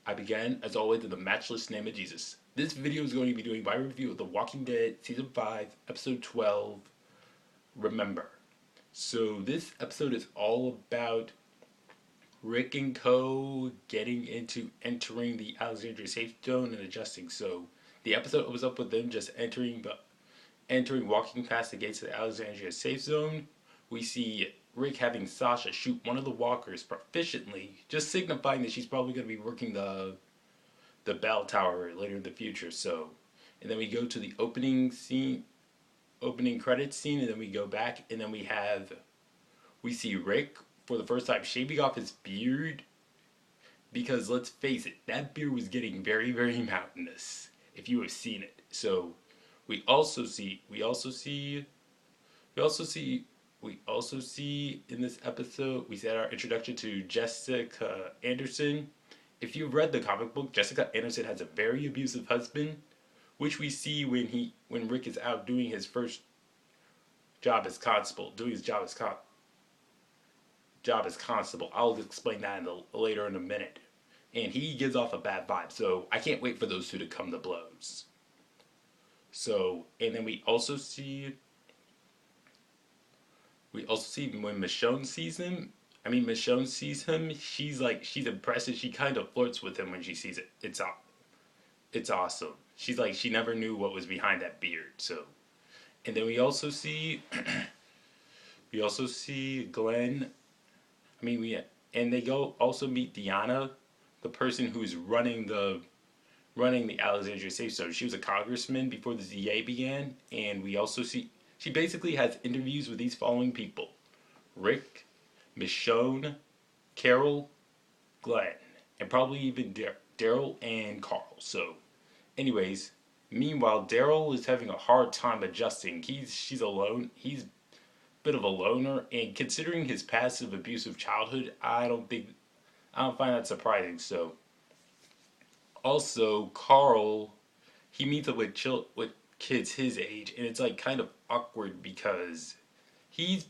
I began, as always, in the matchless name of Jesus. This video is going to be doing my review of The Walking Dead Season 5, Episode 12, Remember. So this episode is all about Rick and Co. entering the Alexandria Safe Zone and adjusting. So the episode opens up with them just walking past the gates of the Alexandria Safe Zone. We see Rick having Sasha shoot one of the walkers proficiently, just signifying that she's probably going to be working the bell tower later in the future. So, and then we go to the opening credits scene, and then we go back, and then we see Rick for the first time shaving off his beard, because let's face it, that beard was getting very, very mountainous if you have seen it. So we also see in this episode, we had our introduction to Jessica Anderson. If you've read the comic book, Jessica Anderson has a very abusive husband, which we see when Rick is out doing his first job as constable, I'll explain that later in a minute. And he gives off a bad vibe, so I can't wait for those two to come to blows. So, and then we also see when Michonne sees him, she's impressed, and she kind of flirts with him when she sees it. It's awesome. She's like, she never knew what was behind that beard. So, and then we also see Glenn. And they go also meet Deanna, the person who's running the Alexandria Safe Zone. She was a congressman before the ZA began, and we also see she basically has interviews with these following people: Rick, Michonne, Carol, Glenn, and probably even Daryl and Carl. So, anyways, meanwhile, Daryl is having a hard time adjusting. She's alone. He's a bit of a loner, and considering his passive abusive childhood, I don't find that surprising. So, also Carl, he meets up with kids his age, and it's like kind of awkward because he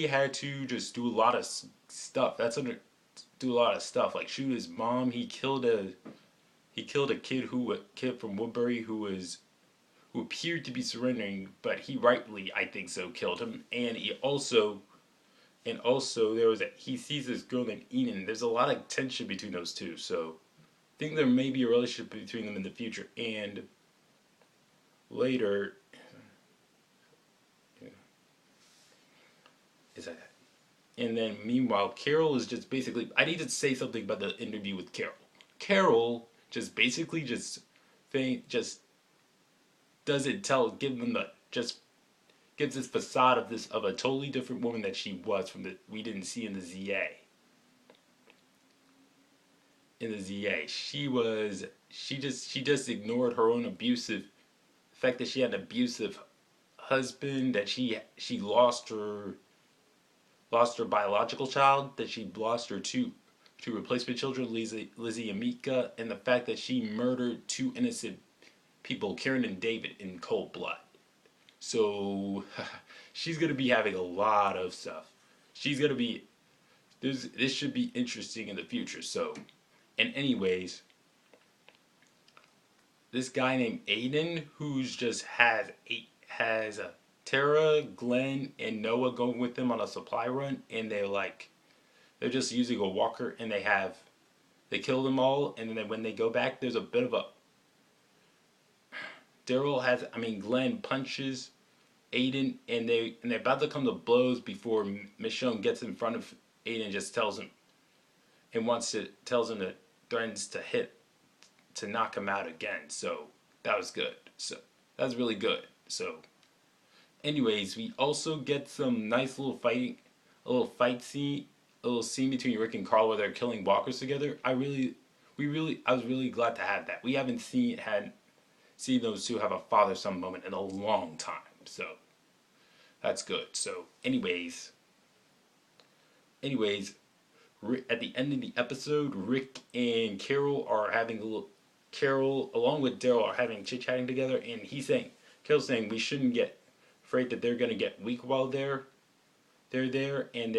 had to just do a lot of stuff. Do a lot of stuff like shoot his mom. He killed a kid from Woodbury who appeared to be surrendering, but he rightly, I think so, killed him. And he also he sees this girl named Aiden. There's a lot of tension between those two, so I think there may be a relationship between them in the future. And later, is that? And then meanwhile, Carol is just basically. I need to say something about the interview with Carol. Carol just basically doesn't gives this facade of a totally different woman that she was we didn't see in the ZA. In the ZA, she just ignored her own the fact that she had an abusive husband, that she lost her biological child, that she lost her two replacement children, Lizzie and Mika, and the fact that she murdered two innocent people, Karen and David, in cold blood. So she's gonna be having a lot of stuff. This should be interesting in the future. So, and anyways, this guy named Aiden, who's just has Tara, Glenn, and Noah going with them on a supply run, and they're just using a walker, and they kill them all, and then when they go back, there's a bit of a Glenn punches Aiden, and they're about to come to blows before Michonne gets in front of Aiden and just tells him that threatens to knock him out again. So that was good. So that was really good. So, anyways, we also get some nice little scene between Rick and Carl where they're killing walkers together. I was really glad to have that. We haven't seen those two have a father-son moment in a long time, so that's good. So, anyways, at the end of the episode, Rick and Carol along with Daryl, are having chit-chatting together, and Carol's saying we shouldn't get afraid that they're gonna get weak while they're there, and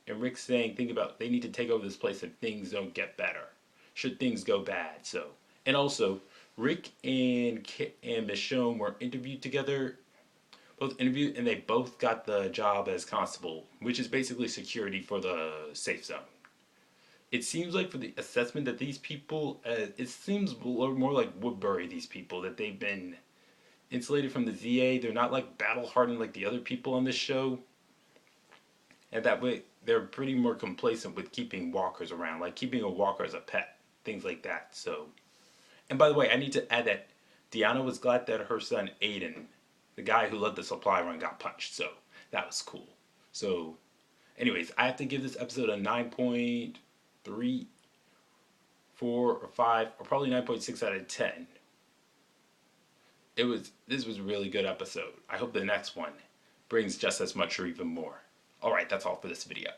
and Rick saying, think about, they need to take over this place if things don't get better. Should things go bad, so. And also, Rick and Michonne were interviewed together, both interviewed, and they both got the job as constable, which is basically security for the safe zone. It seems like for the assessment that these people, it seems more like Woodbury, these people, that they've been insulated from the ZA. They're not like battle hardened like the other people on this show. And that way, they're pretty more complacent with keeping walkers around, like keeping a walker as a pet, things like that. So, and by the way, I need to add that Deanna was glad that her son Aiden, the guy who led the supply run, got punched. So that was cool. So, anyways, I have to give this episode a 9.3, 4, or 5, or probably 9.6 out of 10. This was a really good episode. I hope the next one brings just as much or even more. Alright, that's all for this video.